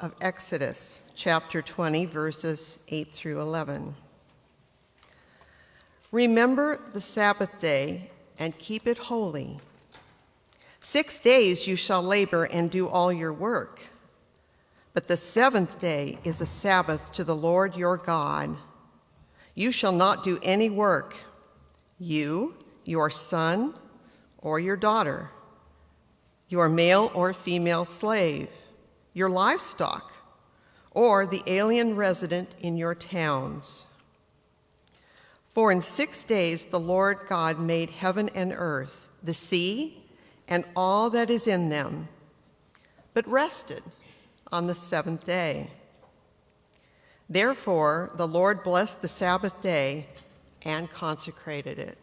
of Exodus, chapter 20, verses 8 through 11. Remember the Sabbath day and keep it holy. 6 days you shall labor and do all your work, but the seventh day is a Sabbath to the Lord your God. You shall not do any work, you, your son, or your daughter, your male or female slave, your livestock, or the alien resident in your towns. For in 6 days the Lord God made heaven and earth, the sea, and all that is in them, but rested on the seventh day. Therefore, the Lord blessed the Sabbath day and consecrated it.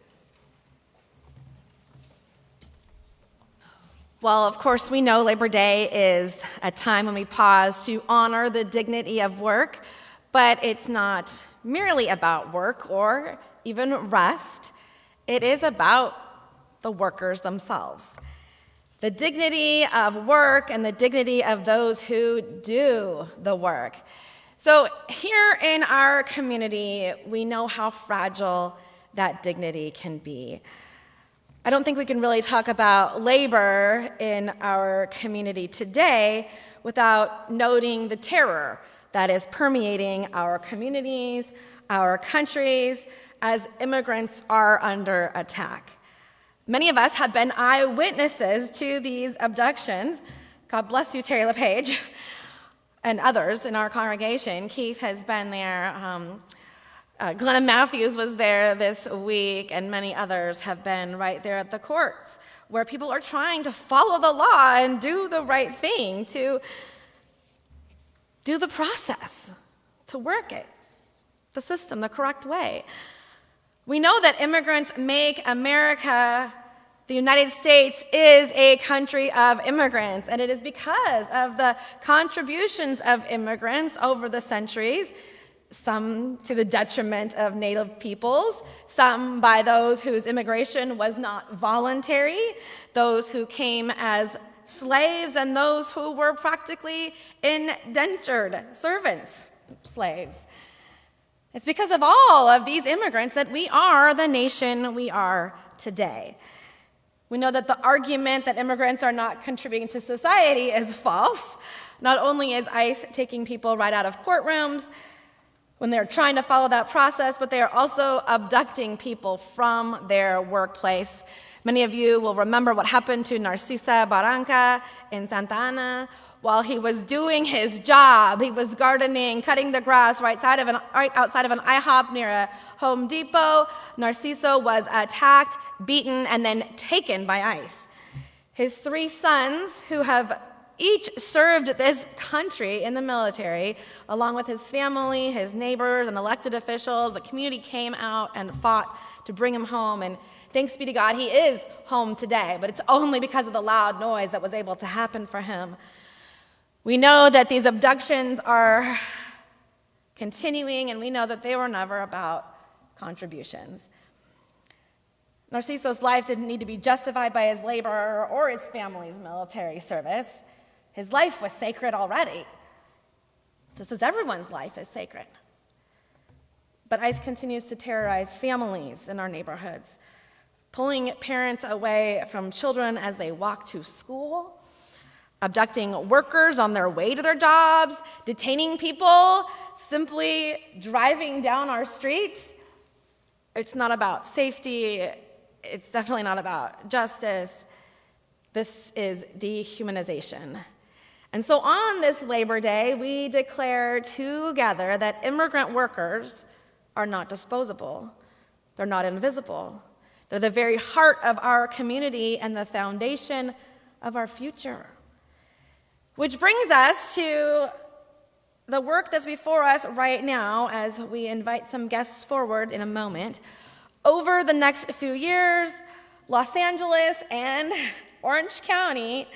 Well, of course, we know Labor Day is a time when we pause to honor the dignity of work, but it's not merely about work or even rest. It is about the workers themselves. The dignity of work and the dignity of those who do the work. So here in our community, we know how fragile that dignity can be. I don't think we can really talk about labor in our community today without noting the terror that is permeating our communities, our countries, as immigrants are under attack. Many of us have been eyewitnesses to these abductions. God bless you, Terry LePage, and others in our congregation. Keith has been there. Glenn Matthews was there this week, and many others have been right there at the courts, where people are trying to follow the law and do the right thing, to do the process, to work it, the system, the correct way. We know that immigrants make America, the United States, is a country of immigrants, and it is because of the contributions of immigrants over the centuries, some to the detriment of Native peoples, some by those whose immigration was not voluntary, those who came as slaves, and those who were practically indentured servants, slaves. It's because of all of these immigrants that we are the nation we are today. We know that the argument that immigrants are not contributing to society is false. Not only is ICE taking people right out of courtrooms when they're trying to follow that process, but they are also abducting people from their workplace. Many of you will remember what happened to Narcisa Barranca in Santa Ana. While he was doing his job, he was gardening, cutting the grass right outside of an IHOP near a Home Depot. Narciso was attacked, beaten, and then taken by ICE. His 3 sons, who have each served this country in the military, along with his family, his neighbors, and elected officials, the community came out and fought to bring him home. And thanks be to God, he is home today, but it's only because of the loud noise that was able to happen for him. We know that these abductions are continuing, and we know that they were never about contributions. Narciso's life didn't need to be justified by his labor or his family's military service. His life was sacred already, just as everyone's life is sacred. But ICE continues to terrorize families in our neighborhoods, pulling parents away from children as they walk to school, abducting workers on their way to their jobs, detaining people simply driving down our streets. It's not about safety. It's definitely not about justice. This is dehumanization. And so on this Labor Day, we declare together that immigrant workers are not disposable. They're not invisible. They're the very heart of our community and the foundation of our future. Which brings us to the work that's before us right now as we invite some guests forward in a moment. Over the next few years, Los Angeles and Orange County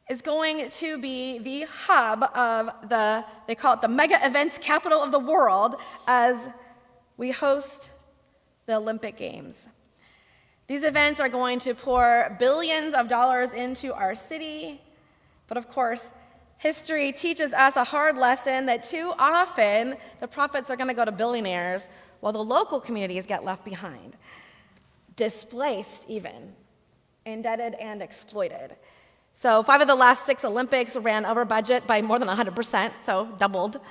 is going to be the hub of they call it the mega events capital of the world as we host the Olympic Games. These events are going to pour billions of dollars into our city, but of course, History teaches us a hard lesson that too often the profits are going to go to billionaires while the local communities get left behind, displaced even, indebted and exploited. So 5 of the last 6 Olympics ran over budget by more than 100%, so doubled.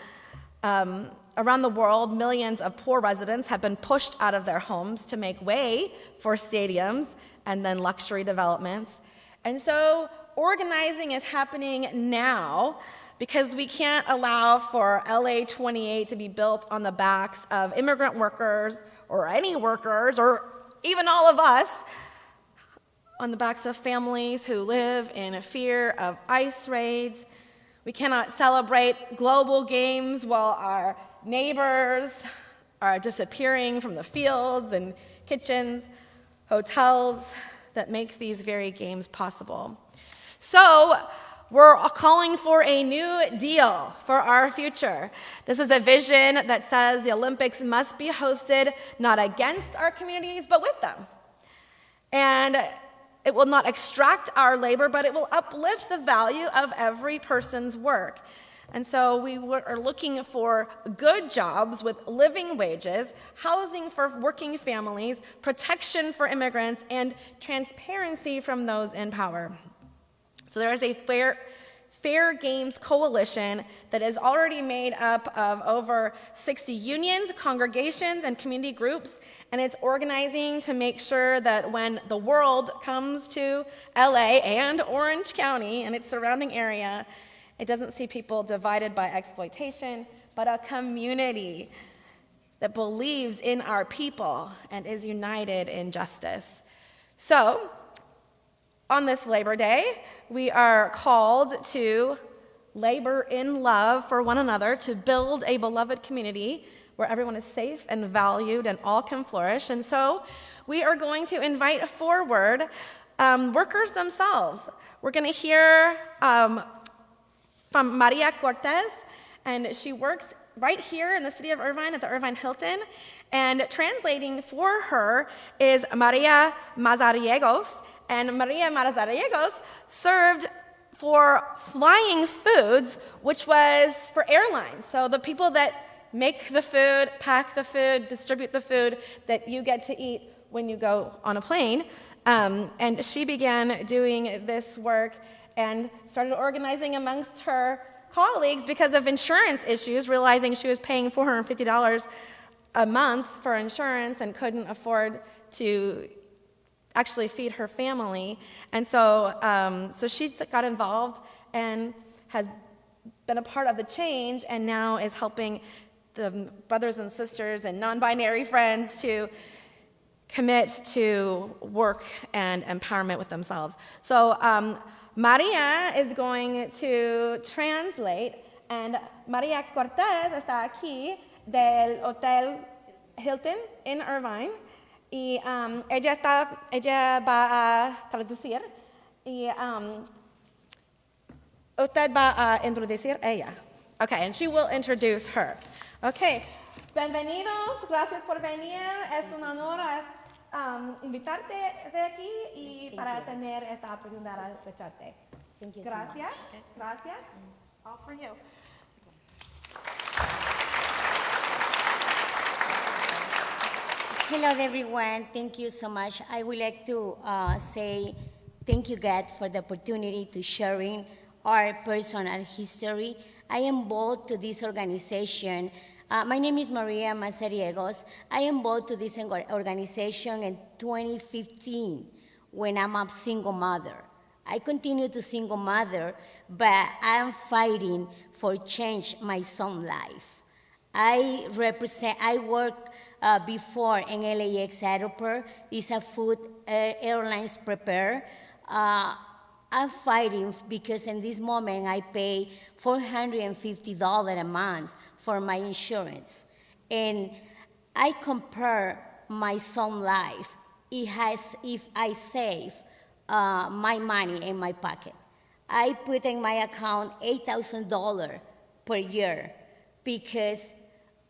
Around the world, millions of poor residents have been pushed out of their homes to make way for stadiums and then luxury developments. And so organizing is happening now because we can't allow for LA 28 to be built on the backs of immigrant workers or any workers or even all of us, on the backs of families who live in fear of ICE raids. We cannot celebrate global games while our neighbors are disappearing from the fields and kitchens, hotels that make these very games possible. So we're calling for a new deal for our future. This is a vision that says the Olympics must be hosted not against our communities, but with them. And it will not extract our labor, but it will uplift the value of every person's work. And so we are looking for good jobs with living wages, housing for working families, protection for immigrants, and transparency from those in power. So there is a Fair Games Coalition that is already made up of over 60 unions, congregations, and community groups, and it's organizing to make sure that when the world comes to LA and Orange County and its surrounding area, it doesn't see people divided by exploitation, but a community that believes in our people and is united in justice. So, on this Labor Day, we are called to labor in love for one another, to build a beloved community where everyone is safe and valued and all can flourish. And so we are going to invite forward workers themselves. We're going to hear from Maria Cortez, and she works right here in the city of Irvine at the Irvine Hilton. And translating for her is Maria Mazariegos. And Maria Mazariegos served for flying foods, which was for airlines. So the people that make the food, pack the food, distribute the food that you get to eat when you go on a plane. And she began doing this work and started organizing amongst her colleagues because of insurance issues, realizing she was paying $450 a month for insurance and couldn't afford to actually feed her family. And so, so she got involved and has been a part of the change, and now is helping the brothers and sisters and non-binary friends to commit to work and empowerment with themselves. So Maria is going to translate, and Maria Cortez está aquí del Hotel Hilton en Irvine, y ella va a traducir, y usted va a introducir ella. Okay, and she will introduce her. Okay, bienvenidos, gracias por venir, es un honor invitarte de aquí y para tener esta oportunidad de escucharte. Gracias, gracias, all for you. Hello, everyone. Thank you so much. I would like to say thank you, God, for the opportunity to sharing our personal history. I am bold to this organization. My name is Maria Mazariegos. I am bold to this organization in 2015 when I'm a single mother. I continue to single mother, but I am fighting for change my son's life. I work before in LAX airport. It's a food airlines prepare. I'm fighting because in this moment I pay $450 a month for my insurance. And I compare my son's life if I save my money in my pocket. I put in my account $8,000 per year because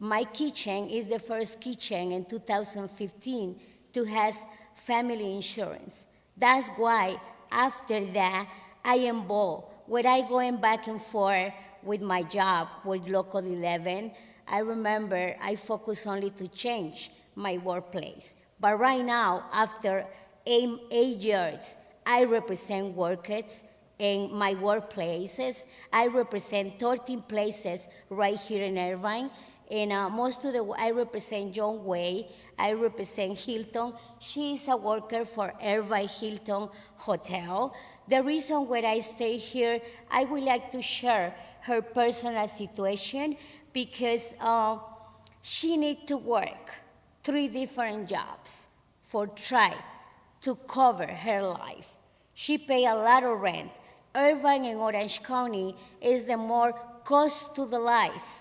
my kitchen is the first kitchen in 2015 to have family insurance. That's why after that, I am bold when I going back and forth with my job with Local 11, I remember I focus only to change my workplace. But right now, after 8 years, I represent workers in my workplaces. I represent 13 places right here in Irvine. And I represent John Way, I represent Hilton. She is a worker for Irvine Hilton Hotel. The reason why I stay here, I would like to share her personal situation because she needs to work 3 different jobs for try to cover her life. She pay a lot of rent. Irvine and Orange County is the more cost to the life.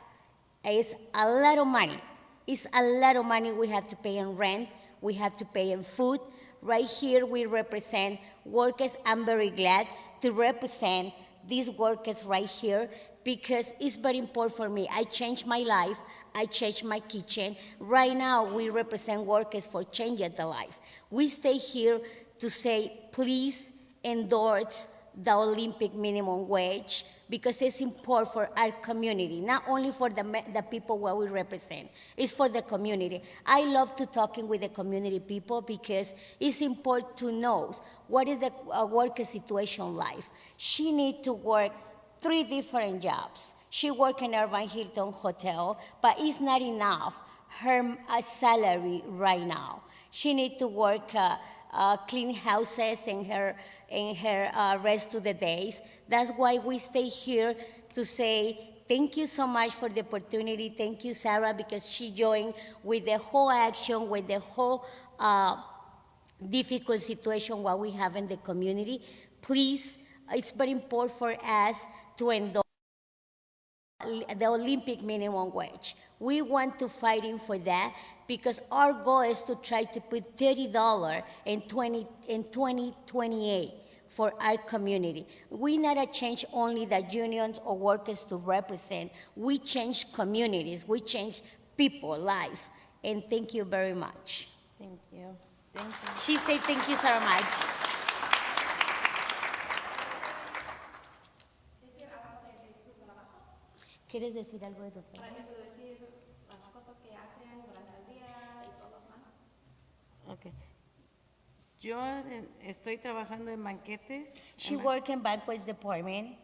It's a lot of money. It's a lot of money we have to pay in rent. We have to pay in food. Right here we represent workers. I'm very glad to represent these workers right here because it's very important for me. I changed my life. I changed my kitchen. Right now we represent workers for changing the life. We stay here to say, please endorse the Olympic minimum wage because it's important for our community, not only for the people where we represent, it's for the community. I love to talking with the community people because it's important to know what is the worker situation like. She needs to work 3 different jobs. She works in Irvine Hilton Hotel, but it's not enough, her salary right now. She needs to work clean houses in her rest of the days. That's why we stay here to say thank you so much for the opportunity. Thank you, Sarah, because she joined with the whole action, with the whole difficult situation what we have in the community. Please, it's very important for us to endorse the Olympic minimum wage. We want to fight in for that because our goal is to try to put $30 in 2028 for our community. We not change only the unions or workers to represent. We change communities. We change people life. And thank you very much. Thank you. Thank you. She said thank you so much. ¿Quieres decir algo de tu trabajo? Para introducir las cosas que hacen durante el día y todo lo más. Okay. Yo estoy trabajando en banquetes. She works in banquets department.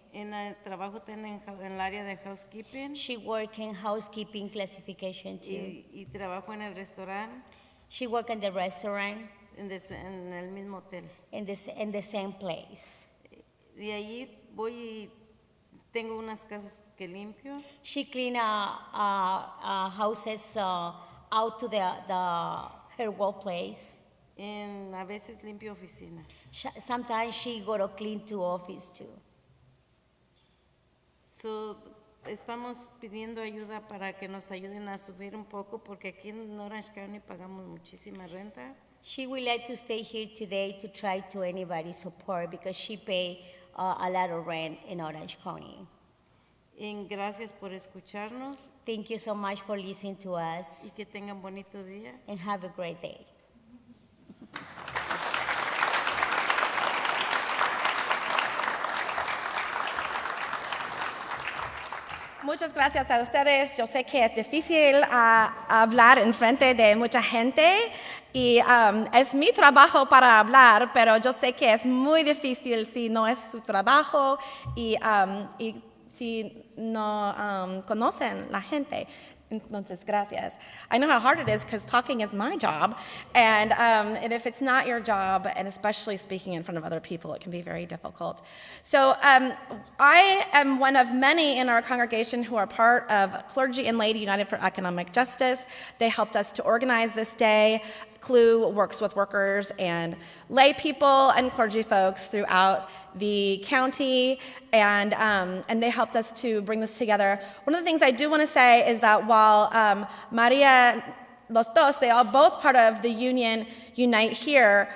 Trabajo en el área de housekeeping. She works in housekeeping classification too. Y trabajo en el restaurante. She works in the restaurant. En el mismo hotel. In the same place. De allí voy y tengo unas casas que limpio. She cleans houses out to her workplace. A veces limpio oficinas. Sometimes she go to clean to office too. Estamos pidiendo ayuda para que nos ayuden a subir un poco porque aquí en Orange County pagamos muchísima renta. She would like to stay here today to try to anybody support because she pay a lot of rent in Orange County. Y gracias por escucharnos. Thank you so much for listening to us. Y que tengan bonito día. And have a great day. Muchas gracias a ustedes. Yo sé que es difícil hablar en frente de mucha gente y es mi trabajo para hablar, pero yo sé que es muy difícil si no es su trabajo y si no conocen la gente. Entonces, gracias. I know how hard it is because talking is my job, and if it's not your job, and especially speaking in front of other people, it can be very difficult. So I am one of many in our congregation who are part of Clergy and Laity United for Economic Justice. They helped us to organize this day. CLU works with workers and lay people and clergy folks throughout the county, and they helped us to bring this together. One of the things I do want to say is that while Maria, los dos, they are both part of the union Unite Here,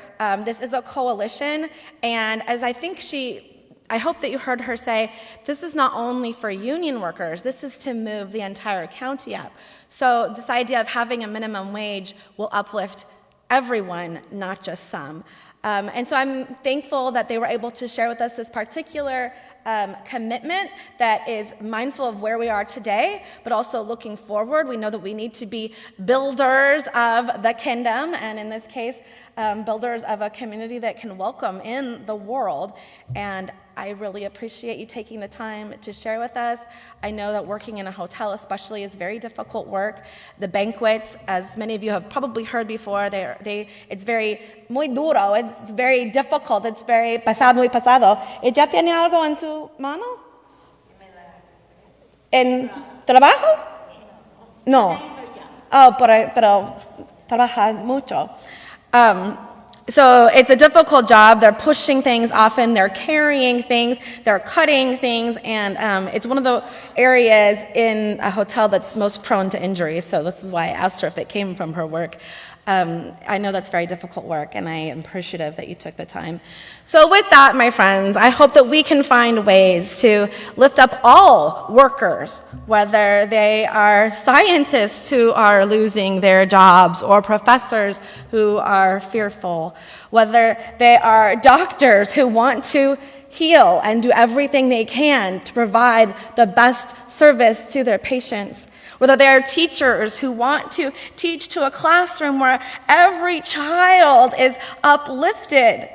this is a coalition, and as I hope that you heard her say, this is not only for union workers, this is to move the entire county up. So this idea of having a minimum wage will uplift everyone, not just some. And so I'm thankful that they were able to share with us this particular commitment that is mindful of where we are today, but also looking forward. We know that we need to be builders of the kingdom, and in this case, builders of a community that can welcome in the world. And I really appreciate you taking the time to share with us. I know that working in a hotel especially is very difficult work. The banquets, as many of you have probably heard before, it's very muy duro, it's very difficult, it's very muy pasado. ¿Ya tiene algo en su mano? ¿En trabajo? No. Oh, pero trabaja mucho. So it's a difficult job. They're pushing things often, they're carrying things, they're cutting things, and it's one of the areas in a hotel that's most prone to injury. So this is why I asked her if it came from her work. I know that's very difficult work, and I am appreciative that you took the time. So with that, my friends, I hope that we can find ways to lift up all workers, whether they are scientists who are losing their jobs or professors who are fearful, whether they are doctors who want to heal and do everything they can to provide the best service to their patients, whether they are teachers who want to teach to a classroom where every child is uplifted,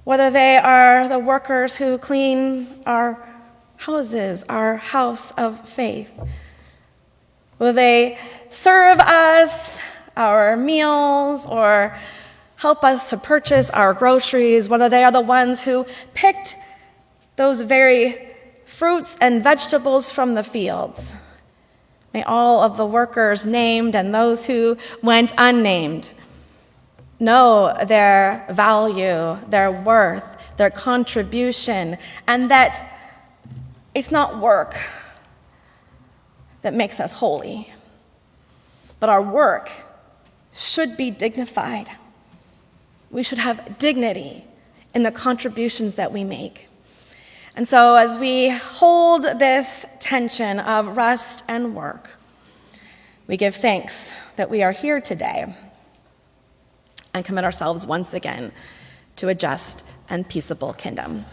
whether they are the workers who clean our houses, our house of faith, whether they serve us our meals or help us to purchase our groceries, whether they are the ones who picked those very fruits and vegetables from the fields. May all of the workers named and those who went unnamed know their value, their worth, their contribution, and that it's not work that makes us holy, but our work should be dignified. We should have dignity in the contributions that we make. And so as we hold this tension of rest and work, we give thanks that we are here today and commit ourselves once again to a just and peaceable kingdom.